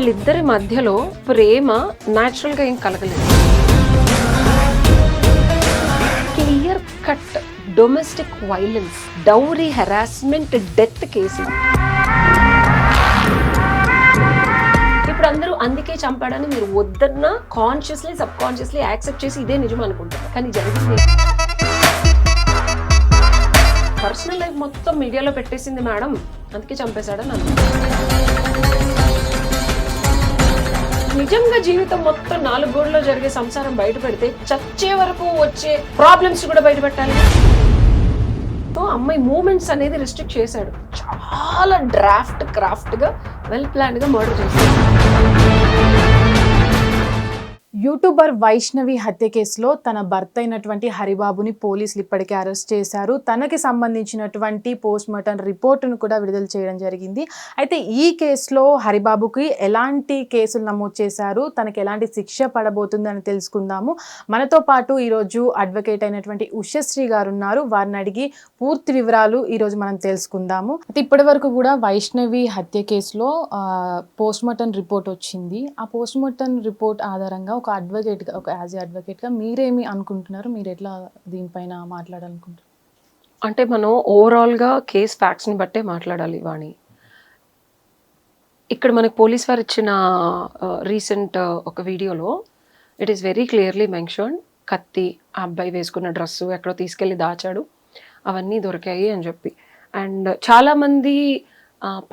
వీళ్ళిద్దరి మధ్యలో ప్రేమ న్యాచురల్గా ఏం కలగలేదు. Clear cut domestic violence, dowry harassment, death case. ఇప్పుడు అందరూ అందుకే చంపాడని మీరు వద్దన్నా కాన్షియస్లీ సబ్ కాన్షియస్లీ యాక్సెప్ట్ చేసి ఇదే నిజం అనుకుంటారు. కానీ జరిగింది పర్సనల్ లైఫ్ మొత్తం మీడియాలో పెట్టేసింది మేడం, అందుకే చంపేశాడని అన్నారు. నిజంగా జీవితం మొత్తం 4 గోడల్లో జరిగే సంసారం బయట పెడితే చచ్చే వరకు వచ్చే ప్రాబ్లమ్స్ కూడా బయట పెట్టాలి. సో అమ్మాయి మూమెంట్స్ అనేది రిస్ట్రిక్ట్ చేశాడు. చాలా క్రాఫ్ట్ గా వెల్ ప్లాన్డ్ గా మర్డర్ చేశాడు. యూట్యూబర్ వైష్ణవి హత్య కేసులో తన భర్త అయినటువంటి హరిబాబుని పోలీసులు ఇప్పటికే అరెస్ట్ చేశారు. తనకి సంబంధించినటువంటి పోస్ట్ మార్టం రిపోర్టును కూడా విడుదల చేయడం జరిగింది. అయితే ఈ కేసులో హరిబాబుకి ఎలాంటి కేసులు నమోదు చేశారు, తనకి ఎలాంటి శిక్ష పడబోతుంది అని తెలుసుకుందాము. మనతో పాటు ఈరోజు అడ్వకేట్ అయినటువంటి ఉషశ్రీ గారు ఉన్నారు. వారిని అడిగి పూర్తి వివరాలు ఈరోజు మనం తెలుసుకుందాము. అయితే ఇప్పటి వరకు కూడా వైష్ణవి హత్య కేసులో పోస్ట్ మార్టం రిపోర్ట్ వచ్చింది. ఆ పోస్ట్ మార్టం రిపోర్ట్ ఆధారంగా ఒక అడ్వకేట్గా, ఒక యాజ్ ఏ అడ్వకేట్గా మీరేమి అనుకుంటున్నారు? మీరు ఎట్లా దీనిపైన మాట్లాడాలనుకుంటున్నారు? అంటే మనం ఓవరాల్గా కేస్ ఫ్యాక్ట్స్ని బట్టే మాట్లాడాలి వాణి. ఇక్కడ మనకు పోలీస్ వారు ఇచ్చిన రీసెంట్ ఒక వీడియోలో it is very clearly mention, కత్తి, ఆ అబ్బాయి వేసుకున్న డ్రెస్సు ఎక్కడో తీసుకెళ్ళి దాచాడు, అవన్నీ దొరికాయి అని చెప్పి. అండ్ చాలామంది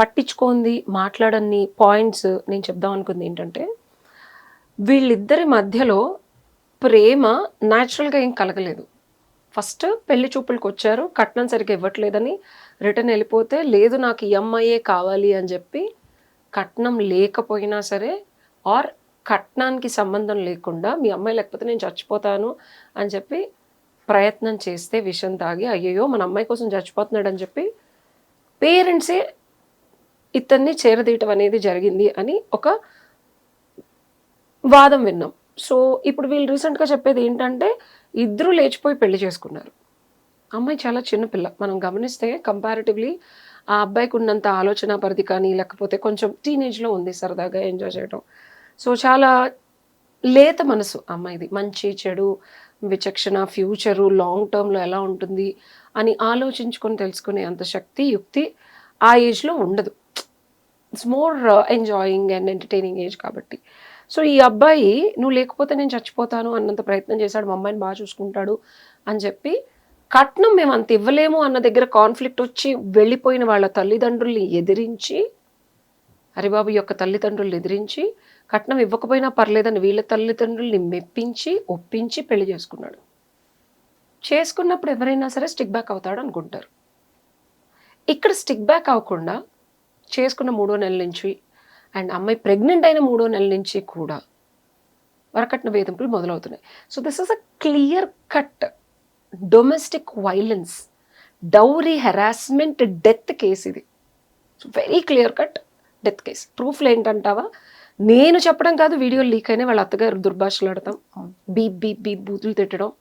పట్టించుకుంది మాట్లాడని పాయింట్స్ నేను చెప్దాం అనుకుంది ఏంటంటే, వీళ్ళిద్దరి మధ్యలో ప్రేమ న్యాచురల్గా ఏం కలగలేదు. ఫస్ట్ పెళ్లి చూపులకు వచ్చారు, కట్నం సరిగ్గా ఇవ్వట్లేదని రిటర్న్ వెళ్ళిపోతే, లేదు నాకు ఈ అమ్మాయే కావాలి అని చెప్పి కట్నం లేకపోయినా సరే ఆర్ కట్నానికి సంబంధం లేకుండా మీ అమ్మాయి లేకపోతే నేను చచ్చిపోతాను అని చెప్పి ప్రయత్నం చేస్తే విషం తాగి అయ్యయ్యో మన అమ్మాయి కోసం చచ్చిపోతున్నాడు అని చెప్పి పేరెంట్సే ఇతన్ని చేరదీయటం అనేది జరిగింది అని ఒక వాదం విన్నాం. సో ఇప్పుడు వీళ్ళు రీసెంట్గా చెప్పేది ఏంటంటే, ఇద్దరు లేచిపోయి పెళ్లి చేసుకున్నారు. అమ్మాయి చాలా చిన్నపిల్ల, మనం గమనిస్తే కంపారిటివ్లీ ఆ అబ్బాయికి ఉన్నంత ఆలోచన పరిధి కానీ లేకపోతే కొంచెం టీనేజ్లో ఉంది, సరదాగా ఎంజాయ్ చేయడం. సో చాలా లేత మనసు అమ్మాయిది, మంచి చెడు విచక్షణ, ఫ్యూచరు లాంగ్ టర్మ్లో ఎలా ఉంటుంది అని ఆలోచించుకొని తెలుసుకునే అంత శక్తి యుక్తి ఆ ఏజ్లో ఉండదు. It's more enjoying and entertaining age కాబట్టి. సో ఈ అబ్బాయి నువ్వు లేకపోతే నేను చచ్చిపోతాను అన్నంత ప్రయత్నం చేశాడు, మా అమ్మాయిని బాగా చూసుకుంటాడు అని చెప్పి కట్నం మేము అంత ఇవ్వలేము అన్న దగ్గర కాన్ఫ్లిక్ట్ వచ్చి వెళ్ళిపోయిన వాళ్ళ తల్లిదండ్రుల్ని ఎదిరించి, హరిబాబు యొక్క తల్లిదండ్రుల్ని ఎదిరించి కట్నం ఇవ్వకపోయినా పర్లేదని వీళ్ళ తల్లిదండ్రుల్ని మెప్పించి ఒప్పించి పెళ్లి చేసుకున్నాడు. చేసుకున్నప్పుడు ఎవరైనా సరే స్టిక్ బ్యాక్ అవుతాడు అనుకుంటారు. ఇక్కడ స్టిక్ బ్యాక్ అవ్వకుండా చేసుకున్న 3వ నెల నుంచి అండ్ అమ్మాయి ప్రెగ్నెంట్ అయిన 3వ నెల నుంచి కూడా వరకట్న వేధింపులు మొదలవుతున్నాయి. So this is a clear cut domestic violence, dowry harassment, death case ఇది. So very clear cut death case. ప్రూఫ్లు ఏంటంటావా, నేను చెప్పడం కాదు, వీడియోలు లీక్ అయినా వాళ్ళ అత్తగారు దుర్భాషలాడతాం, బీప్ బీప్ బీప్ బూతులు తిట్టడం,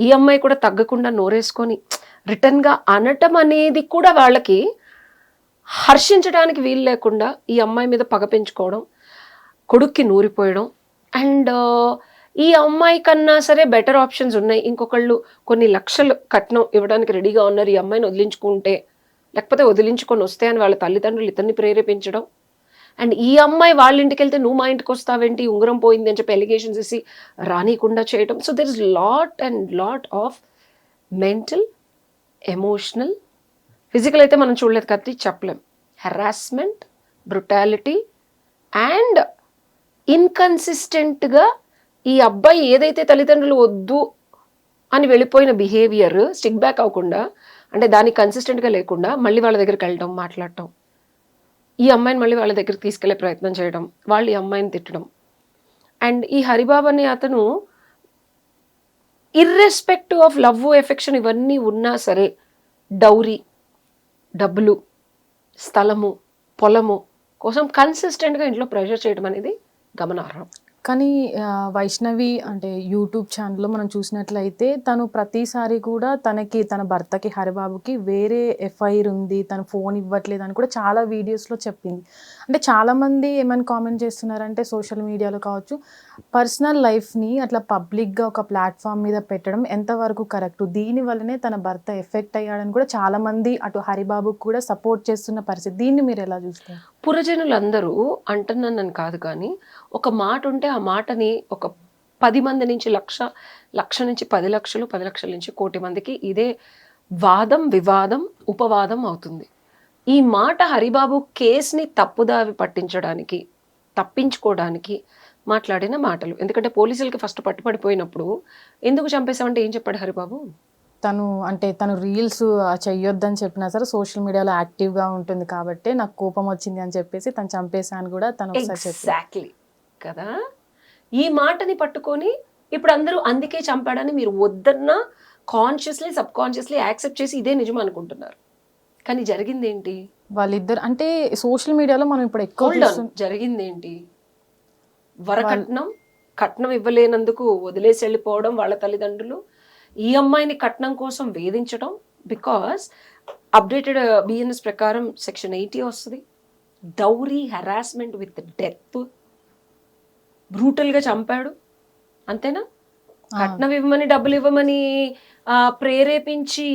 ఈ అమ్మాయి కూడా తగ్గకుండా నోరేసుకొని రిటర్న్గా అనటం అనేది కూడా వాళ్ళకి హర్షించడానికి వీలు లేకుండా ఈ అమ్మాయి మీద పగ పెంచుకోవడం, కొడుక్కి నూరిపోయడం. అండ్ ఈ అమ్మాయి కన్నా సరే బెటర్ ఆప్షన్స్ ఉన్నాయి, ఇంకొకళ్ళు కొన్ని లక్షలు కట్నం ఇవ్వడానికి రెడీగా ఉన్నారు, ఈ అమ్మాయిని వదిలించుకుంటే లేకపోతే వదిలించుకొని వస్తే అని వాళ్ళ తల్లిదండ్రులు ఇతన్ని ప్రేరేపించడం. అండ్ ఈ అమ్మాయి వాళ్ళ ఇంటికి వెళ్తే నువ్వు మా ఇంటికి వస్తావేంటి, ఉంగరం పోయింది అని చెప్పి ఎలిగేషన్స్ ఇసి రానికుండా చేయడం. So there is lot of mental, emotional, physical అయితే మనం చూడలేదు కత్తి చెప్పలేం, హెరాస్మెంట్, బ్రుటాలిటీ అండ్ ఇన్కన్సిస్టెంట్గా ఈ అబ్బాయి ఏదైతే తల్లిదండ్రులు వద్దు అని వెళ్ళిపోయిన బిహేవియర్ స్టిక్ బ్యాక్ అవ్వకుండా, అంటే దానికి కన్సిస్టెంట్గా లేకుండా మళ్ళీ వాళ్ళ దగ్గరికి వెళ్ళడం, మాట్లాడటం, ఈ అమ్మాయిని మళ్ళీ వాళ్ళ దగ్గరికి తీసుకెళ్లే ప్రయత్నం చేయడం, వాళ్ళు ఈ అమ్మాయిని తిట్టడం. అండ్ ఈ హరిబాబు అనే అతను ఇర్రెస్పెక్టివ్ ఆఫ్ లవ్, ఎఫెక్షన్ ఇవన్నీ ఉన్నా సరే డౌరీ, డబ్బులు, స్థలము, పొలము కోసం కన్సిస్టెంట్గా ఇంట్లో ప్రెషర్ చేయడం అనేది గమనార్హం. కానీ వైష్ణవి అంటే యూట్యూబ్ ఛానల్లో మనం చూసినట్లయితే తను ప్రతిసారి కూడా తన భర్తకి హరిబాబుకి వేరే ఎఫ్ఐఆర్ ఉంది, తను ఫోన్ ఇవ్వట్లేదు అని కూడా చాలా వీడియోస్లో చెప్పింది. అంటే చాలామంది ఏమైనా కామెంట్ చేస్తున్నారంటే సోషల్ మీడియాలో కావచ్చు, పర్సనల్ లైఫ్ని అట్లా పబ్లిక్గా ఒక ప్లాట్ఫామ్ మీద పెట్టడం ఎంతవరకు కరెక్ట్, దీనివల్లనే తన భర్త ఎఫెక్ట్ అయ్యాడని కూడా చాలామంది అటు హరిబాబుకు కూడా సపోర్ట్ చేస్తున్న పరిస్థితి. దీన్ని మీరు ఎలా చూస్తారు? పురజనులందరూ అంటున్నానని కాదు, కానీ ఒక మాట ఉంటే ఆ మాటని ఒక 10 మంది నుంచి లక్ష నుంచి 10 లక్షలు, 10 లక్షల నుంచి 1 కోటి మందికి ఇదే వాదం, వివాదం, ఉపవాదం అవుతుంది. ఈ మాట హరిబాబు కేసుని తప్పుదావి పట్టించడానికి, తప్పించుకోవడానికి మాట్లాడిన మాటలు. ఎందుకంటే పోలీసులకి ఫస్ట్ పట్టుపడిపోయినప్పుడు ఎందుకు చంపేశామంటే ఏం చెప్పాడు హరిబాబు? తను రీల్స్ చెయ్యొద్దని చెప్పినా సరే సోషల్ మీడియాలో యాక్టివ్గా ఉంటుంది కాబట్టి నాకు కోపం వచ్చింది అని చెప్పేసి తను చంపేశాను కూడా తను ఒకసారి చెప్పారు. ఎగ్జాక్ట్లీ కదా. ఈ మాటని పట్టుకొని ఇప్పుడు అందరూ అందుకే చంపాడని మీరు వద్దన్నా కాన్షియస్లీ సబ్ కాన్షియస్లీ యాక్సెప్ట్ చేసి ఇదే నిజం అనుకుంటున్నారు. కానీ జరిగింది ఏంటి? వాళ్ళిద్దరు అంటే సోషల్ మీడియాలో మనం ఇప్పుడు ఎక్కువ జరిగింది ఏంటి? కట్నం ఇవ్వలేనందుకు వదిలేసి వెళ్ళిపోవడం వాళ్ళ తల్లిదండ్రులు, ఈ అమ్మాయిని కట్నం కోసం వేధించడం. బికాస్ అప్డేటెడ్ బిఎన్ఎస్ ప్రకారం సెక్షన్ 80 వస్తుంది. డౌరీ హెరాస్మెంట్ విత్ డెత్, బ్రూటల్గా చంపాడు. అంతేనా? కట్నం ఇవ్వమని, డబ్బులు ఇవ్వమని ప్రేరేపించి,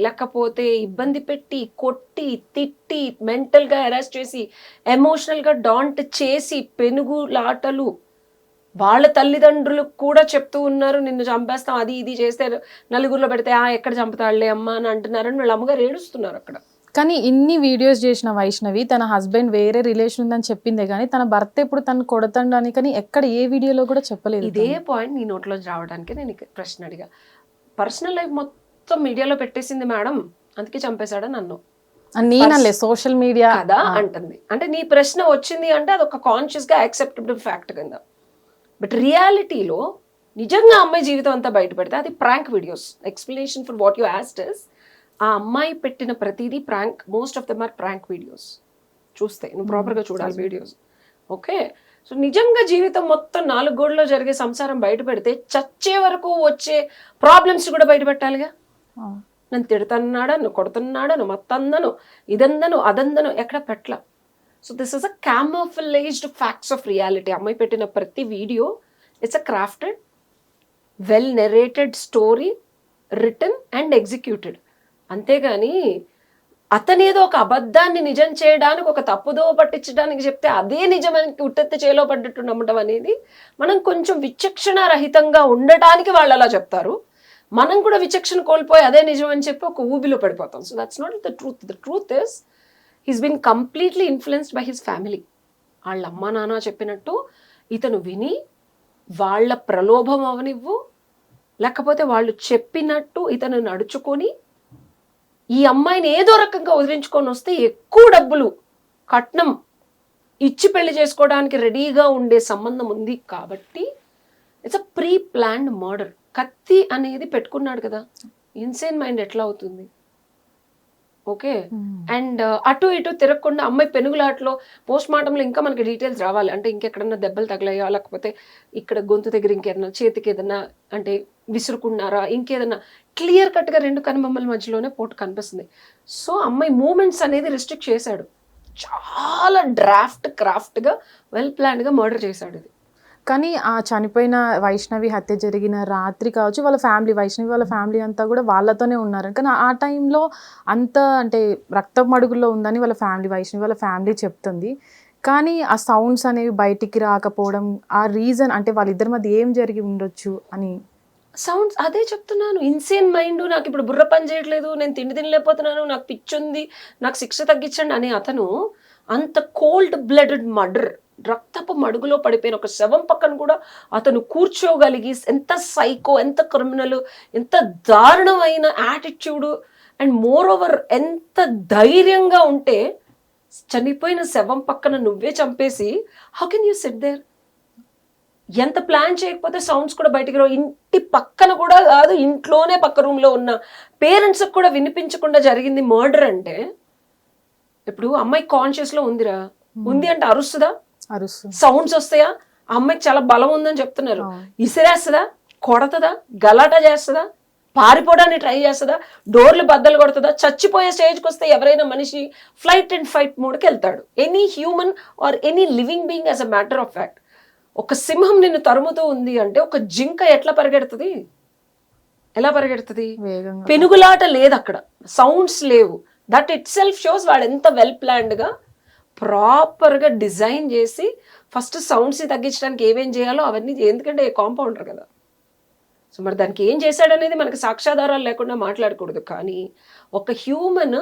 లేకపోతే ఇబ్బంది పెట్టి, కొట్టి, తిట్టి, మెంటల్గా హెరాస్ చేసి, ఎమోషనల్గా డాంట్ చేసి, పెనుగులాటలు. వాళ్ళ తల్లిదండ్రులు కూడా చెప్తూ ఉన్నారు నిన్ను చంపేస్తాం, అది ఇది చేస్తే నలుగురిలో పెడితే ఎక్కడ చంపుతాడులే అమ్మ అని అంటున్నారని వాళ్ళ అమ్మగారు ఏడుస్తున్నారు అక్కడ. కానీ ఇన్ని వీడియోస్ చేసిన వైష్ణవి తన హస్బెండ్ వేరే రిలేషన్ ఉందని చెప్పిందే కానీ తన భర్త ఎప్పుడు తను కొడతాడని కానీ ఎక్కడ ఏ వీడియోలో కూడా చెప్పలేదు. ఇదే పాయింట్ నీ నోట్లో రావడానికి నేను ప్రశ్న అడిగా. పర్సనల్ లైఫ్ మొత్తం మీడియాలో పెట్టేసింది మేడం, అందుకే చంపేశాడని అన్నావు. నేనలే సోషల్ మీడియా కదా అంటుంది. అంటే నీ ప్రశ్న వచ్చింది అంటే అది ఒక కాన్షియస్గా యాక్సెప్టబుల్ ఫ్యాక్ట్ కింద. బట్ రియాలిటీలో నిజంగా అమ్మాయి జీవితం అంతా బయటపడితే అది prank videos. Explanation for what you asked is, ఆ అమ్మాయి పెట్టిన ప్రతిదీ prank. Most of them are prank videos. చూస్తే నువ్వు ప్రాపర్గా చూడాలి వీడియోస్. ఓకే, సో నిజంగా జీవితం మొత్తం 4 గోడలో జరిగే సంసారం బయట పెడితే చచ్చే వరకు వచ్చే ప్రాబ్లమ్స్ కూడా బయట పెట్టాలిగా. నన్ను తిడుతున్నాడా, నువ్వు కొడుతున్నాడా, నువ్వు మత్తందను, ఇదందను, అదందను, ఎక్కడ పెట్టలా. So this is a camouflaged facts of reality. అమ్మాయి పెట్టిన ప్రతి video it's a crafted, well narrated story, written and executed. అంతేగాని అతనేదో ఒక అబద్ధాన్ని నిజం చేయడానికి, ఒక తప్పుదో పట్టించడానికి చెప్తే అదే నిజమని ఉట్టెత్తి చేలో పడ్డట్టు నమ్మటం అనేది, మనం కొంచెం విచక్షణ రహితంగా ఉండటానికి వాళ్ళు అలా చెప్తారు. మనం కూడా విచక్షణ కోల్పోయి అదే నిజం అని చెప్పి ఒక ఊబిలో పడిపోతాం. So that's not the truth. The truth is he's been completely influenced by his family. వాళ్ళ అమ్మ నాన్న చెప్పినట్టు ఇతను విని, వాళ్ళ ప్రలోభం అవనివ్వు, లేకపోతే వాళ్ళు చెప్పినట్టు ఇతను నడుచుకొని ఈ అమ్మాయిని ఏదో రకంగా వదిలించుకొని వస్తే ఎక్కువ డబ్బులు కట్నం ఇచ్చి పెళ్లి చేసుకోవడానికి రెడీగా ఉండే సంబంధం ఉంది కాబట్టి it's a pre planned murder. కత్తి అనేది పెట్టుకున్నాడు కదా, ఇన్సేన్ మైండ్ ఎట్లా అవుతుంది? ఓకే, అండ్ అటు ఇటు తిరగకుండా అమ్మాయి పెనుగులాట్లో పోస్ట్ మార్టంలో ఇంకా మనకి డీటెయిల్స్ రావాలి. అంటే ఇంకెక్కడన్నా దెబ్బలు తగిలాయా, లేకపోతే ఇక్కడ గొంతు దగ్గర ఇంకేదన్నా, చేతికి ఏదన్నా అంటే విసురుకున్నారా, ఇంకేదన్నా క్లియర్ కట్గా 2 కనుబొమ్మల మధ్యలోనే పోటు కనిపిస్తుంది. సో అమ్మాయి మూమెంట్స్ అనేది రిస్ట్రిక్ట్ చేశాడు. చాలా క్రాఫ్ట్గా వెల్ ప్లాన్డ్గా మర్డర్ చేశాడు ఇది. కానీ ఆ చనిపోయిన వైష్ణవి హత్య జరిగిన రాత్రి కావచ్చు, వాళ్ళ ఫ్యామిలీ, వైష్ణవి వాళ్ళ ఫ్యామిలీ అంతా కూడా వాళ్ళతోనే ఉన్నారు. కానీ ఆ టైంలో అంత అంటే రక్త మడుగుల్లో ఉందని వైష్ణవి వాళ్ళ ఫ్యామిలీ చెప్తుంది. కానీ ఆ సౌండ్స్ అనేవి బయటికి రాకపోవడం, ఆ రీజన్ అంటే వాళ్ళిద్దరి మధ్య ఏం జరిగి ఉండొచ్చు అని. సౌండ్స్ అదే చెప్తున్నాను, ఇన్సేన్ మైండ్, నాకు ఇప్పుడు బుర్ర పని చేయట్లేదు, నేను తినలేకపోతున్నాను, నాకు పిచ్చుంది, నాకు శిక్ష తగ్గించండి అనే అతను అంత కోల్డ్ బ్లడెడ్ మర్డర్, రక్తపు మడుగులో పడిపోయిన ఒక శవం పక్కన కూడా అతను కూర్చోగలిగి, ఎంత సైకో, ఎంత క్రిమినల్, ఎంత దారుణమైన యాటిట్యూడ్, అండ్ మోర్ ఓవర్ ఎంత ధైర్యంగా ఉంటే చనిపోయిన శవం పక్కన నువ్వే చంపేసి how can you sit there? ఎంత ప్లాన్ చేయకపోతే సౌండ్స్ కూడా బయటికి రావు. ఇంటి పక్కన కూడా కాదు, ఇంట్లోనే పక్క రూమ్లో ఉన్న పేరెంట్స్కి కూడా వినిపించకుండా జరిగింది మర్డర్ అంటే, ఇప్పుడు అమ్మాయి కాన్షియస్లో ఉందిరా, ఉంది అంటే అరుస్తుందా? సౌండ్స్ వస్తాయా? ఆ అమ్మాయికి చాలా బలం ఉందని చెప్తున్నారు. అవును. ఇసిరేస్తుందా, కొడతదా, గలాటా చేస్తుందా, పారిపోవడానికి ట్రై చేస్తుందా, డోర్లు బద్దలు కొడుతుందా? చచ్చిపోయే స్టేజ్కి వస్తే ఎవరైనా మనిషి ఫ్లైట్ అండ్ ఫైట్ మోడ్కి వెళ్తాడు. Any human or any living being as a matter of fact. ఒక సింహం నిన్ను తరుముతూ ఉంది అంటే ఒక జింక ఎట్లా పరిగెడుతుంది? ఎలా పరిగెడుతుంది? వేగంగా. పెనుగులాట లేదు అక్కడ, సౌండ్స్ లేవు. దట్ ఇట్ సెల్ఫ్ షోస్ వాడు ఎంత వెల్ ప్లాన్డ్గా ప్రాపర్గా డిజైన్ చేసి ఫస్ట్ సౌండ్స్ని తగ్గించడానికి ఏమేం చేయాలో అవన్నీ, ఎందుకంటే కాంపౌండర్ కదా. సో మరి దానికి ఏం చేశాడనేది మనకి సాక్ష్యాధారాలు లేకుండా మాట్లాడకూడదు. కానీ ఒక హ్యూమన్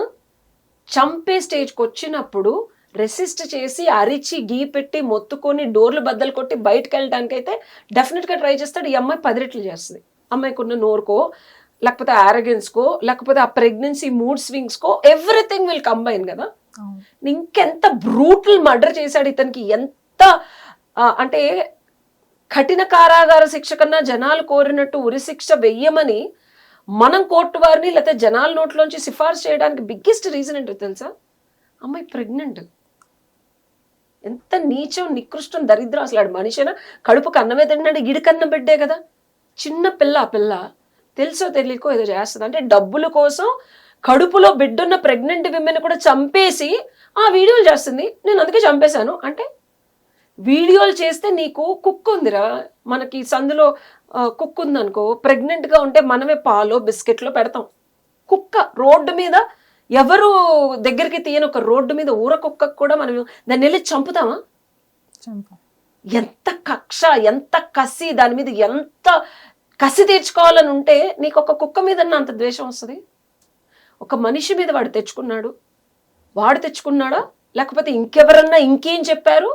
చంపే స్టేజ్కి వచ్చినప్పుడు రెసిస్ట్ చేసి అరిచి గీ పెట్టి మొత్తుకొని డోర్లు బద్దలు కొట్టి బయటకు వెళ్ళడానికి అయితే డెఫినెట్గా ట్రై చేస్తాడు. ఈ అమ్మాయి 10 రెట్లు చేస్తుంది. అమ్మాయికి ఉన్న నోరుకో, లేకపోతే ఆరగెన్స్కో, లేకపోతే ఆ ప్రెగ్నెన్సీ మూడ్ స్వింగ్స్కో ఎవ్రీథింగ్ విల్ కంబైన్ కదా. ఇంకెంత బ్రూటల్ మర్డర్ చేశాడు ఇతనికి, ఎంత అంటే కఠిన కారాగార శిక్ష కన్నా జనాలు కోరినట్టు ఉరి శిక్ష వెయ్యమని మనం కోర్టు వారిని లేకపోతే జనాల నోట్లోంచి సిఫార్సు చేయడానికి బిగ్గెస్ట్ రీజన్ ఏంటో తెలుసా? అమ్మాయి ప్రెగ్నెంట్. ఎంత నీచం, నికృష్టం, దరిద్రం అసలు. ఆడు మనిషినా కడుపుకు అన్నమే తిన్నాడు, గిడికన్నం బిడ్డే కదా. చిన్న పిల్ల, ఆ పిల్ల తెలుసో తెలియకో ఏదో చేస్తుంది. అంటే డబ్బుల కోసం కడుపులో బిడ్డున్న ప్రెగ్నెంట్ విమెన్ కూడా చంపేసి ఆ వీడియోలు చేస్తుంది. నేను అందుకే చంపేశాను అంటే, వీడియోలు చేస్తే నీకు కుక్ ఉందిరా, మనకి సందులో కుక్ ఉందనుకో, ప్రెగ్నెంట్గా ఉంటే మనమే పాలో బిస్కెట్లో పెడతాం. కుక్క రోడ్డు మీద ఎవరు దగ్గరికి తీయని ఒక రోడ్డు మీద ఊర కుక్కకు కూడా మనం దాన్ని వెళ్ళి చంపుతామా? ఎంత కక్ష, ఎంత కసి, దాని మీద ఎంత కసి తీర్చుకోవాలని ఉంటే నీకు ఒక కుక్క మీద అంత ద్వేషం వస్తుంది? ఒక మనిషి మీద వాడు తెచ్చుకున్నాడా లేకపోతే ఇంకెవరన్నా ఇంకేం చెప్పారు?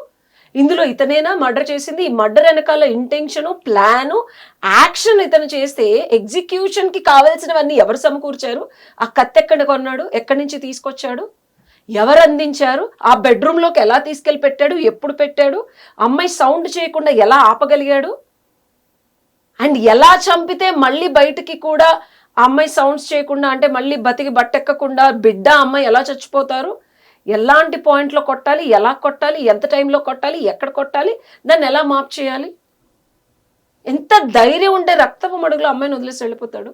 ఇందులో ఇతనేనా మర్డర్ చేసింది? ఈ మర్డర్ వెనకాల ఇంటెన్షను, ప్లాను, యాక్షన్ ఇతను చేస్తే ఎగ్జిక్యూషన్కి కావాల్సినవన్నీ ఎవరు సమకూర్చారు? ఆ కత్తి ఎక్కడ కొన్నాడు? ఎక్కడి నుంచి తీసుకొచ్చాడు? ఎవరు అందించారు? ఆ బెడ్రూమ్లోకి ఎలా తీసుకెళ్ళి పెట్టాడు? ఎప్పుడు పెట్టాడు? అమ్మాయి సౌండ్ చేయకుండా ఎలా ఆపగలిగాడు? అండ్ ఎలా చంపితే మళ్ళీ బయటికి కూడా ఆ అమ్మాయి సౌండ్స్ చేయకుండా, అంటే మళ్ళీ బతికి బట్టెక్కకుండా బిడ్డ అమ్మాయి ఎలా చచ్చిపోతారు? ఎలాంటి పాయింట్లో కొట్టాలి, ఎలా కొట్టాలి, ఎంత టైంలో కొట్టాలి, ఎక్కడ కొట్టాలి, దాన్ని ఎలా మాప్ చేయాలి? ఎంత ధైర్యం ఉంటే రక్తపు మడుగులో అమ్మాయిని వదిలేసి వెళ్ళిపోతాడు?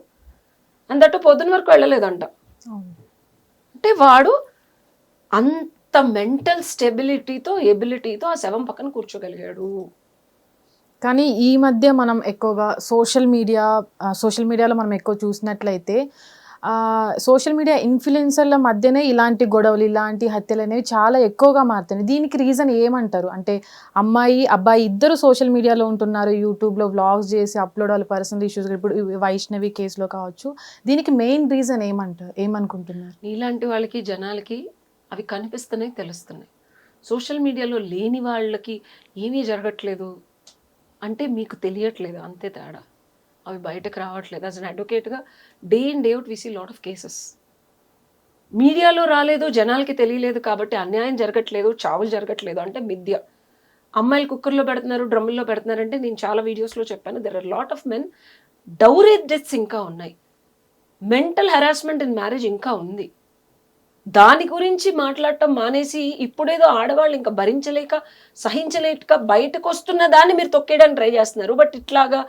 అందట్టు పొద్దున వరకు వెళ్ళలేదంట. అంటే వాడు అంత మెంటల్ స్టెబిలిటీతో, ఎబిలిటీతో ఆ శవం పక్కన కూర్చోగలిగాడు. కానీ ఈ మధ్య మనం ఎక్కువగా సోషల్ మీడియాలో మనం ఎక్కువ చూసినట్లయితే సోషల్ మీడియా ఇన్ఫ్లుయెన్సర్ల మధ్యనే ఇలాంటి గొడవలు, ఇలాంటి హత్యలు అనేవి చాలా ఎక్కువగా మారుతున్నాయి. దీనికి రీజన్ ఏమంటారు? అంటే అమ్మాయి అబ్బాయి ఇద్దరు సోషల్ మీడియాలో ఉంటున్నారు, యూట్యూబ్లో వ్లాగ్స్ చేసి అప్లోడ్ వాళ్ళ పర్సనల్ ఇష్యూస్, ఇప్పుడు వైష్ణవి కేసులో కావచ్చు. దీనికి మెయిన్ రీజన్ ఏమనుకుంటున్నారు? ఇలాంటి వాళ్ళకి, జనాలకి అవి కనిపిస్తున్నాయి, తెలుస్తున్నాయి. సోషల్ మీడియాలో లేని వాళ్ళకి ఏమీ జరగట్లేదు అంటే మీకు తెలియట్లేదు, అంతే తేడా. అవి బయటకు రావట్లేదు. యాజ్ అన్ అడ్వకేట్గా day in day out we see lot of cases. మీడియాలో రాలేదు, జనాలకి తెలియలేదు కాబట్టి అన్యాయం జరగట్లేదు, చావులు జరగట్లేదు అంటే మిథ్య. అమ్మాయిలు కుక్కర్లో పెడుతున్నారు, డ్రమ్ముల్లో పెడుతున్నారు అంటే నేను చాలా వీడియోస్లో చెప్పాను. There are lot of men. Dowry deaths ఇంకా ఉన్నాయి. మెంటల్ హెరాస్మెంట్ ఇన్ మ్యారేజ్ ఇంకా ఉంది. దాని గురించి మాట్లాడటం మానేసి ఇప్పుడేదో ఆడవాళ్ళు ఇంకా భరించలేక, సహించలేక బయటకు వస్తున్న దాన్ని మీరు తొక్కేయడానికి ట్రై చేస్తున్నారు. బట్ ఇట్లాగా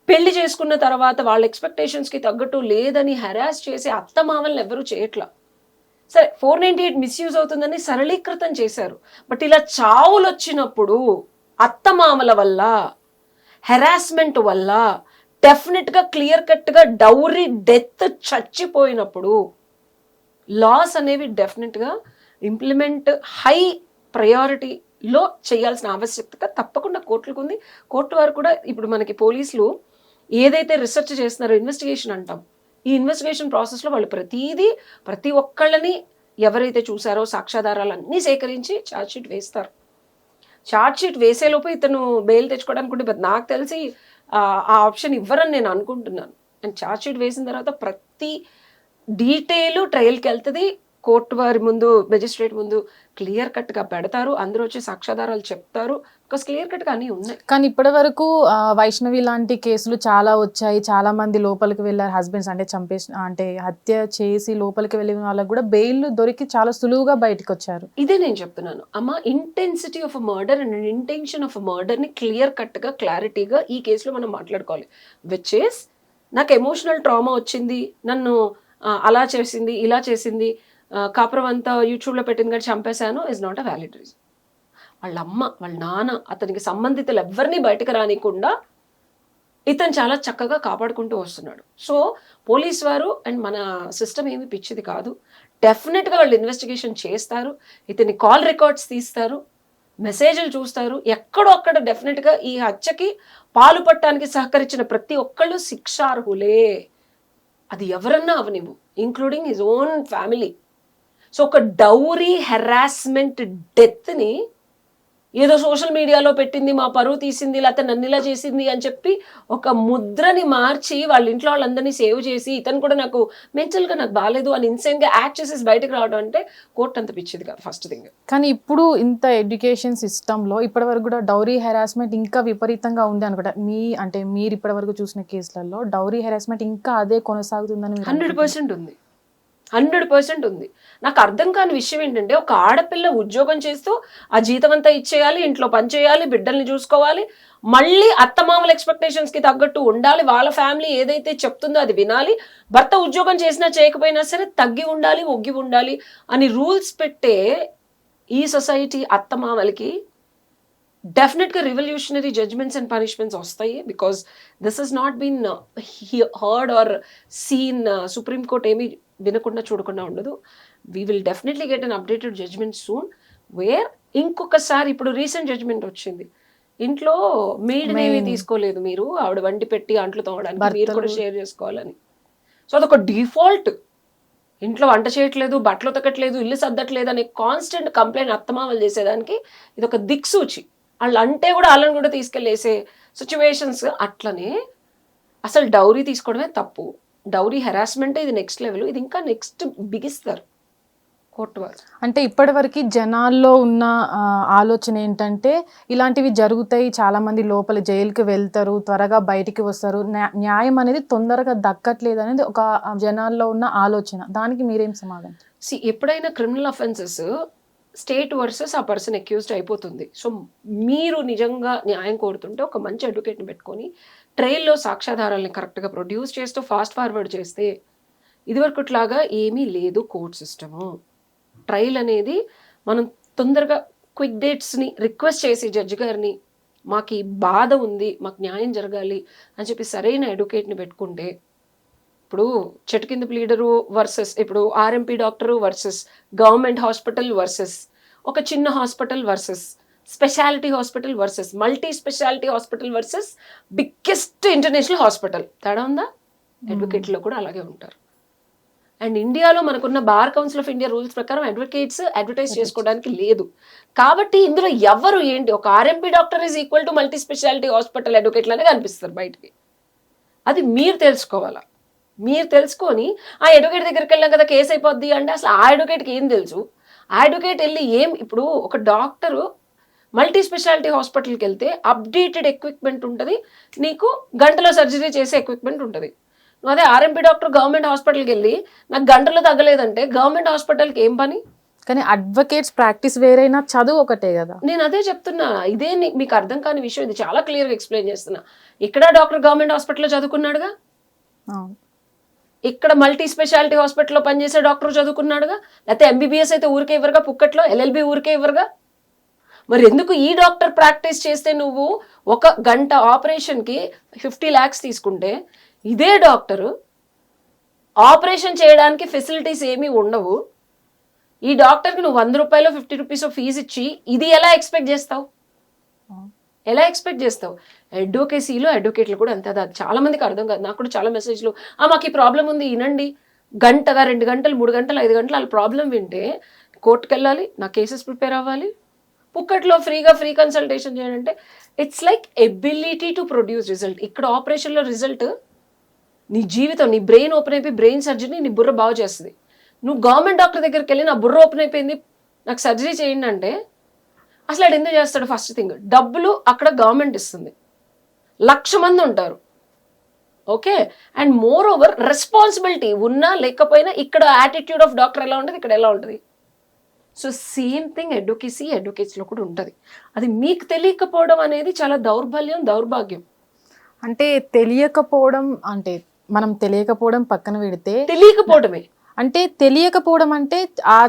పెళ్లి చేసుకున్న తర్వాత వాళ్ళ ఎక్స్పెక్టేషన్స్కి తగ్గట్టు లేదని హెరాస్ చేసి అత్తమామల్ని ఎవరూ చేయట్లా. సరే 498 మిస్యూజ్ అవుతుందని సరళీకృతం చేశారు. బట్ ఇలా చావులు వచ్చినప్పుడు అత్తమామల వల్ల, హెరాస్మెంట్ వల్ల, డెఫినెట్గా క్లియర్ కట్గా డౌరీ డెత్ చచ్చిపోయినప్పుడు లాస్ అనేవి డెఫినెట్గా ఇంప్లిమెంట్ హై ప్రయారిటీలో చేయాల్సిన ఆవశ్యకత తప్పకుండా కోర్టులకు ఉంది. కోర్టు వారు కూడా ఇప్పుడు మనకి పోలీసులు ఏదైతే రీసెర్చ్ చేస్తున్నారో, ఇన్వెస్టిగేషన్ అంటాం, ఈ ఇన్వెస్టిగేషన్ ప్రాసెస్లో వాళ్ళు ప్రతి ఒక్కళ్ళని ఎవరైతే చూసారో సాక్ష్యాధారాలు అన్నీ సేకరించి ఛార్జ్షీట్ వేస్తారు. ఛార్జ్షీట్ వేసేలోపు ఇతను బెయిల్ తెచ్చుకోవడానికి ఉంటే నాకు తెలిసి ఆ ఆప్షన్ ఇవ్వరని నేను అనుకుంటున్నాను. అండ్ ఛార్జ్షీట్ వేసిన తర్వాత ప్రతి డీటెయిల్ ట్రయల్కి వెళ్తుంది. కోర్టు వారి ముందు, మెజిస్ట్రేట్ ముందు క్లియర్ కట్గా పెడతారు, అందరూ వచ్చి సాక్ష్యాధారాలు చెప్తారు, బికాస్ క్లియర్ కట్గా అన్నీ ఉన్నాయి. కానీ ఇప్పటి వరకు వైష్ణవి లాంటి కేసులు చాలా వచ్చాయి, చాలా మంది లోపలికి వెళ్ళారు, హస్బెండ్స్ అంటే అంటే హత్య చేసి లోపలికి వెళ్ళిన వాళ్ళకి కూడా బెయిల్ దొరికి చాలా సులువుగా బయటకు వచ్చారు. ఇదే నేను చెప్తున్నాను అమ్మ, intensity of a murder and intention of a మర్డర్ని క్లియర్ కట్గా క్లారిటీగా ఈ కేసులో మనం మాట్లాడుకోవాలి. విచ్ ఈస్ నాకు ఎమోషనల్ ట్రామా వచ్చింది, నన్ను అలా చేసింది, ఇలా చేసింది, కాపురం అంతా యూట్యూబ్లో పెట్టింది కానీ చంపేశాను is not a valid reason. వాళ్ళ అమ్మ, వాళ్ళ నాన్న, అతనికి సంబంధితులు ఎవరిని బయటకు రానికుండా ఇతను చాలా చక్కగా కాపాడుకుంటూ వస్తున్నాడు. సో పోలీస్ వారు అండ్ మన సిస్టమ్ ఏమి పిచ్చిది కాదు, డెఫినెట్గా వాళ్ళు ఇన్వెస్టిగేషన్ చేస్తారు, ఇతని కాల్ రికార్డ్స్ తీస్తారు, మెసేజ్లు చూస్తారు, ఎక్కడో అక్కడ డెఫినెట్గా ఈ హత్యకి పాలుపడటానికి సహకరించిన ప్రతి ఒక్కళ్ళు శిక్షార్హులే. అది ఎవరన్నా అవనివ్వు, including his own family. So ఒక డౌరీ హెరాస్మెంట్ డెత్ని ఏదో సోషల్ మీడియాలో పెట్టింది, మా పరువు తీసింది, లేకపోతే నన్ను ఇలా చేసింది అని చెప్పి ఒక ముద్రని మార్చి వాళ్ళ ఇంట్లో వాళ్ళందరినీ సేవ్ చేసి ఇతను కూడా నాకు మెంటల్గా నాకు బాగాలేదు అని ఇన్సెంట్గా యాక్ట్ చేసేసి బయటకు రావడం అంటే కోర్టు అంత పిచ్చిది కాదు ఫస్ట్ థింగ్. కానీ ఇప్పుడు ఇంత ఎడ్యుకేషన్ సిస్టంలో ఇప్పటి వరకు కూడా డౌరీ హెరాస్మెంట్ ఇంకా విపరీతంగా ఉంది అనుకుంటా. మీరు ఇప్పటి వరకు చూసిన కేసులలో డౌరీ హెరాస్మెంట్ ఇంకా అదే కొనసాగుతుందని 100% ఉంది, 100% ఉంది. నాకు అర్థం కాని విషయం ఏంటంటే, ఒక ఆడపిల్ల ఉద్యోగం చేస్తూ ఆ జీతం అంతా ఇచ్చేయాలి, ఇంట్లో పని చేయాలి, బిడ్డల్ని చూసుకోవాలి, మళ్ళీ అత్తమామల ఎక్స్పెక్టేషన్స్కి తగ్గట్టు ఉండాలి, వాళ్ళ ఫ్యామిలీ ఏదైతే చెప్తుందో అది వినాలి, భర్త ఉద్యోగం చేసినా చేయకపోయినా సరే తగ్గి ఉండాలి, ఒగ్గి ఉండాలి అని రూల్స్ పెట్టే ఈ సొసైటీ అత్తమామలకి డెఫినెట్గా రివల్యూషనరీ జడ్జ్మెంట్స్ అండ్ పనిష్మెంట్స్ వస్తాయి. Because this has not been heard or seen. Supreme court ఏమీ వినకుండా చూడకుండా ఉండదు. We will definitely get an updated judgement soon, where ఇంకొకసారి ఇప్పుడు రీసెంట్ జడ్జ్మెంట్ వచ్చింది, ఇంట్లో మేడ్ని తీసుకోలేదు మీరు, ఆవిడ వండి పెట్టి అంట్లు తోమడానికి మీరు కూడా షేర్ చేసుకోవాలని. సో అదొక డిఫాల్ట్. ఇంట్లో వంట చేయట్లేదు, బట్టలు ఉతకట్లేదు, ఇల్లు సర్దట్లేదు అనే కాన్స్టెంట్ కంప్లైంట్ అత్తమామలు చేసేదానికి ఇది ఒక దిక్సూచి. వాళ్ళు అంటే కూడా వాళ్ళని కూడా తీసుకెళ్ళేసే సిచ్యువేషన్స్. అట్లనే అసలు డౌరీ తీసుకోవడమే తప్పు, డౌరీ హెరాస్మెంటే ఇది నెక్స్ట్ లెవెల్, ఇది ఇంకా నెక్స్ట్ బిగిస్తారు కోర్టు వారు. అంటే ఇప్పటివరకు జనాల్లో ఉన్న ఆలోచన ఏంటంటే ఇలాంటివి జరుగుతాయి, చాలా మంది లోపల జైలుకి వెళ్తారు, త్వరగా బయటికి వస్తారు, న్యాయం అనేది తొందరగా దక్కట్లేదు అనేది ఒక జనాల్లో ఉన్న ఆలోచన. దానికి మీరేం సమాధానం? ఎప్పుడైనా క్రిమినల్ అఫెన్సెస్ స్టేట్ వర్సెస్ ఆ పర్సన్ అక్యూజ్డ్ అయిపోతుంది. సో మీరు నిజంగా న్యాయం కోరుతుంటే ఒక మంచి అడ్వకేట్ని పెట్టుకొని ట్రయల్లో సాక్ష్యాధారాలని కరెక్ట్గా ప్రొడ్యూస్ చేస్తూ ఫాస్ట్ ఫార్వర్డ్ చేస్తే ఇదివరకుట్లాగా ఏమీ లేదు కోర్ట్ సిస్టము. ట్రయల్ అనేది మనం తొందరగా క్విక్ డేట్స్ని రిక్వెస్ట్ చేసి జడ్జి గారిని, మాకు ఈ బాధ ఉంది, మాకు న్యాయం జరగాలి అని చెప్పి సరైన అడ్వకేట్ని పెట్టుకుంటే, ఇప్పుడు చెట్టు కింద ప్లీడరు వర్సెస్ ఇప్పుడు RMP doctor versus government hospital versus ఒక చిన్న hospital versus speciality hospital versus multi speciality hospital versus biggest international hospital. తేడా ఉందా? అడ్వకేట్లో కూడా అలాగే ఉంటారు. అండ్ ఇండియాలో మనకున్న bar council of India rules ప్రకారం అడ్వకేట్స్ అడ్వర్టైజ్ చేసుకోవడానికి లేదు. కాబట్టి ఇందులో ఎవరు ఏంటి, ఒక RMP doctor is equal to multi speciality hospital అడ్వకేట్లు అనే కనిపిస్తారు బయటికి. అది మీరు తెలుసుకోవాలా. మీరు తెలుసుకొని ఆ అడ్వకేట్ దగ్గరికి వెళ్ళాం కదా కేసు అయిపోద్ది అంటే అసలు ఆ అడ్వకేట్కి ఏం తెలుసు? ఆ అడ్వకేట్ వెళ్ళి ఇప్పుడు ఒక డాక్టరు మల్టీ స్పెషాలిటీ హాస్పిటల్కి వెళ్తే అప్డేటెడ్ ఎక్విప్మెంట్ ఉంటుంది, నీకు గంటలో సర్జరీ చేసే ఎక్విప్మెంట్ ఉంటుంది. నువ్వు అదే ఆర్ఎంపీ డాక్టర్ గవర్నమెంట్ హాస్పిటల్కి వెళ్ళి నాకు గంటలో తగ్గలేదంటే గవర్నమెంట్ హాస్పిటల్కి ఏం పని? కానీ అడ్వకేట్స్ ప్రాక్టీస్ వేరైనా చదువు ఒకటే కదా. నేను అదే చెప్తున్నా, ఇదే మీకు అర్థం కాని విషయం, ఇది చాలా క్లియర్గా ఎక్స్ప్లెయిన్ చేస్తున్నా. ఇక్కడ డాక్టర్ గవర్నమెంట్ హాస్పిటల్లో చదువుకున్నాడుగా, ఇక్కడ మల్టీ స్పెషాలిటీ హాస్పిటల్లో పనిచేసే డాక్టర్ చదువుకున్నాడుగా, లేకపోతే ఎంబీబీఎస్ అయితే ఊరికే ఇవ్వరుగా పుక్కట్లో, ఎల్ఎల్బి ఊరికే ఇవ్వరుగా. మరి ఎందుకు ఈ డాక్టర్ ప్రాక్టీస్ చేస్తే నువ్వు ఒక గంట ఆపరేషన్కి 50 lakhs తీసుకుంటే ఇదే డాక్టరు ఆపరేషన్ చేయడానికి ఫెసిలిటీస్ ఏమీ ఉండవు, ఈ డాక్టర్కి నువ్వు 100 రూపాయలు 50 రూపీస్ ఫీజు ఇచ్చి ఇది ఎలా ఎక్స్పెక్ట్ చేస్తావు? ఎలా ఎక్స్పెక్ట్ చేస్తావు? అడ్వకేసీలో అడ్వకేట్లు కూడా అంతే. అది చాలా మందికి అర్థం కాదు. నాకు కూడా చాలా మెసేజ్లు, మాకు ఈ ప్రాబ్లం ఉంది వినండి, గంటగా 2 గంటలు 3 గంటలు 5 గంటలు వాళ్ళ ప్రాబ్లం వింటే కోర్టుకు వెళ్ళాలి, నా కేసెస్ ప్రిపేర్ అవ్వాలి, పుక్కట్లో ఫ్రీగా ఫ్రీ కన్సల్టేషన్ చేయాలంటే it's like ability to produce result. ఇక్కడ ఆపరేషన్లో రిజల్ట్ నీ జీవితం, నీ బ్రెయిన్ ఓపెన్ అయిపోయి బ్రెయిన్ సర్జరీ నీ బుర్ర బాగు చేస్తుంది. నువ్వు గవర్నమెంట్ డాక్టర్ దగ్గరికి వెళ్ళి నా బుర్ర ఓపెన్ అయిపోయింది నాకు సర్జరీ చేయండి అంటే అసలు ఆడు ఎందుకు చేస్తాడు? ఫస్ట్ థింగ్, డబ్బులు అక్కడ గవర్నమెంట్ ఇస్తుంది, 1,00,000 మంది ఉంటారు. Okay, and more over responsibility ఉన్నా లేకపోయినా ఇక్కడ యాటిట్యూడ్ ఆఫ్ డాక్టర్ ఎలా ఉంటుంది, ఇక్కడ ఎలా ఉంటుంది. సో సేమ్ థింగ్ అడ్వకేసీలో కూడా ఉంటుంది. అది మీకు తెలియకపోవడం అనేది చాలా దౌర్భాగ్యం. అంటే తెలియకపోవడం అంటే మనం తెలియకపోవడం పక్కన పెడితే తెలియకపోవడమే అంటే తెలియకపోవడం అంటే ఆ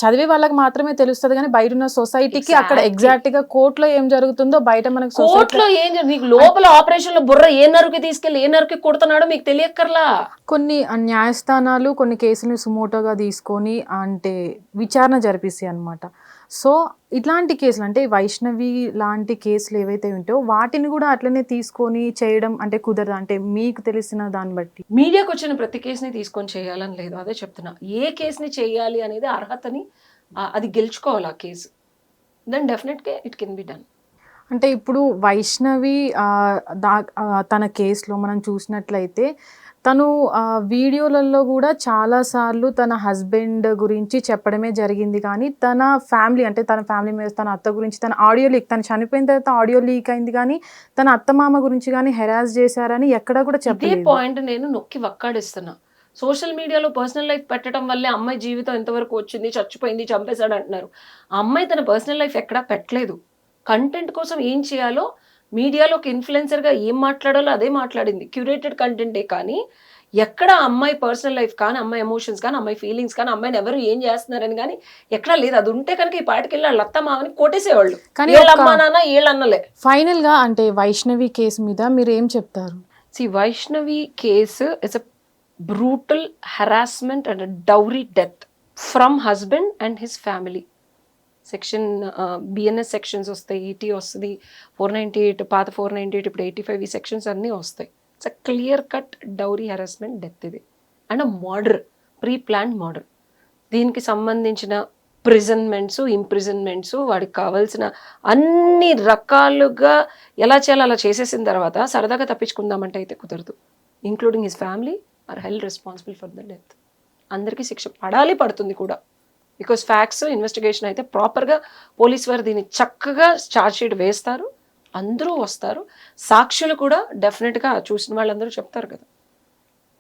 చదివే వాళ్ళకి మాత్రమే తెలుస్తుంది కానీ బయట ఉన్న సొసైటీకి అక్కడ ఎగ్జాక్ట్ గా కోర్టులో ఏం జరుగుతుందో బయట మనకు కోర్టులో ఏం నీకు లోపల ఆపరేషన్ లో బుర్ర ఏ నరుకి తీసుకెళ్లి ఏ నరుకి కొడుతున్నాడో మీకు తెలియక్కర్లా. కొన్ని న్యాయస్థానాలు కొన్ని కేసులు సుమోటోగా తీసుకొని అంటే విచారణ జరిపిస్తాయి అన్నమాట. సో ఇట్లాంటి కేసులు అంటే వైష్ణవి లాంటి కేసులు ఏవైతే ఉంటాయో వాటిని కూడా అట్లనే తీసుకొని చేయడం అంటే కుదరదు. అంటే మీకు తెలిసిన దాన్ని బట్టి మీడియాకి వచ్చిన ప్రతి కేసుని తీసుకొని చేయాలని లేదు, అదే చెప్తున్నా. ఏ కేసుని చేయాలి అనేది అర్హతని అది గెలుచుకోవాలి ఆ కేసు, దెన్ డెఫినెట్గా ఇట్ కెన్ బి డన్. అంటే ఇప్పుడు వైష్ణవి తన కేసులో మనం చూసినట్లయితే తను వీడియోలలో కూడా చాలాసార్లు తన హస్బెండ్ గురించి చెప్పడమే జరిగింది, కానీ తన ఫ్యామిలీ అంటే తన ఫ్యామిలీ మీద తన అత్త గురించి తన ఆడియో లీక్, తను చనిపోయిన తర్వాత ఆడియో లీక్ అయింది, కానీ తన అత్తమామ గురించి కానీ హెరాస్ చేశారని ఎక్కడా కూడా చెప్పలేదు. పాయింట్ నేను నొక్కి వక్కాడిస్తున్నా. సోషల్ మీడియాలో పర్సనల్ లైఫ్ పెట్టడం వల్లే అమ్మాయి జీవితం ఎంతవరకు వచ్చింది, చచ్చిపోయింది, చంపేశాడు అంటున్నారు. ఆ అమ్మాయి తన పర్సనల్ లైఫ్ ఎక్కడా పెట్టలేదు. కంటెంట్ కోసం ఏం చేయాలో మీడియాలో ఒక ఇన్ఫ్లుయెన్సర్గా ఏం మాట్లాడాలో అదే మాట్లాడింది, క్యూరేటెడ్ కంటెంటే. కానీ ఎక్కడ అమ్మాయి పర్సనల్ లైఫ్ కానీ అమ్మాయి ఎమోషన్స్ కానీ అమ్మాయి ఫీలింగ్స్ కానీ అమ్మాయిని ఎవరు ఏం చేస్తున్నారని కానీ ఎక్కడా లేదు. అది ఉంటే కనుక ఈ పాటికి వెళ్ళి వాళ్ళ అత్త మామని కొట్టేసేవాళ్ళు, కానీ అమ్మా నాన్న వీళ్ళన్నలే. ఫైనల్ గా అంటే వైష్ణవి కేసు మీద మీరు ఏం చెప్తారు? Vaishnavi case is a brutal harassment and dowry death from husband and his family. Section BNS sections వస్తాయి, ఈటీ వస్తుంది, 498 పాత 498 ఇప్పుడు 85 ఈ సెక్షన్స్ అన్నీ వస్తాయి. It's a clear cut dowry harassment death ఇది, and a murder, pre planned murder. దీనికి సంబంధించిన ఇంప్రిజన్మెంట్స్ వాడికి కావాల్సిన అన్ని రకాలుగా ఎలా చేయాలో అలా చేసేసిన తర్వాత సరదాగా తప్పించుకుందామంటే అయితే కుదరదు. Including his family are held responsible for the death. అందరికీ శిక్ష పడుతుంది కూడా. బికాస్ ఫ్యాక్ట్స్ ఇన్వెస్టిగేషన్ అయితే ప్రాపర్గా పోలీస్ వారు దీన్ని చక్కగా ఛార్జ్ షీట్ వేస్తారు, అందరూ వస్తారు, సాక్షులు కూడా డెఫినెట్గా చూసిన వాళ్ళందరూ చెప్తారు కదా.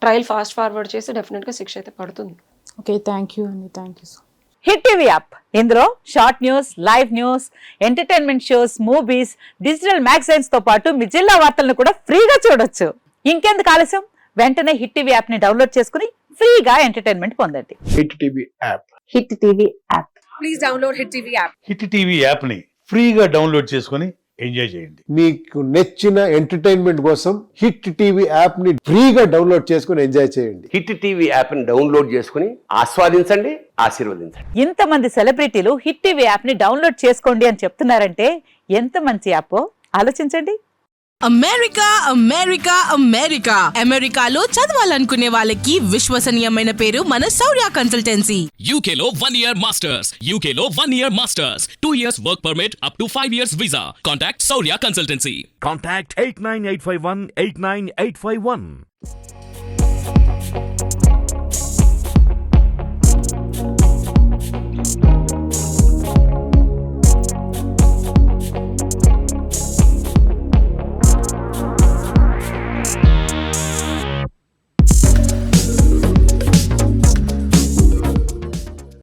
ట్రయల్ ఫాస్ట్ ఫార్వర్డ్ చేసి డెఫినెట్గా శిక్ష అయితే పడుతుంది. ఓకే, థ్యాంక్ యూ అండి, thank you. Hit TV app, ఇందులో short news, live news, entertainment shows, movies, digital magazines తో పాటు మీ జిల్లా వార్తలను కూడా ఫ్రీగా చూడొచ్చు. ఇంకెందుకు ఆలస్యం, వెంటనే హిట్ టీవీ యాప్ ని డౌన్లోడ్ చేసుకుని ఫ్రీగా ఎంటర్టైన్మెంట్ పొందండి. Hit TV app. Hit TV app. Please download hit TV app. Hit TV app ని ఫ్రీగా డౌన్లోడ్ చేసుకొని ఎంజాయ్ చేయండి. మీకు నచ్చిన ఎంటర్టైన్మెంట్ కోసం హిట్ టీవీ యాప్ ని ఫ్రీగా డౌన్లోడ్ చేసుకొని ఎంజాయ్ చేయండి. హిట్ టీవీ యాప్ ని డౌన్లోడ్ చేసుకుని ఆస్వాదించండి, ఆశీర్వదించండి. ఇంతమంది సెలబ్రిటీలు హిట్ టీవీ యాప్ ని డౌన్లోడ్ చేసుకోండి అని చెప్తున్నారంటే ఎంత మంచి యాప్ ఆలోచించండి. అమెరికా అమెరికా అమెరికా అమెరికాలో చదవాలనుకునే వాళ్ళకి విశ్వసనీయమైన పేరు మన శౌర్య కన్సల్టెన్సీ. UK లో 1 year masters, UK లో 1 year masters, 2 years work permit up to 5 years visa. Contact Saurya Consultancy. Contact 89851 89851.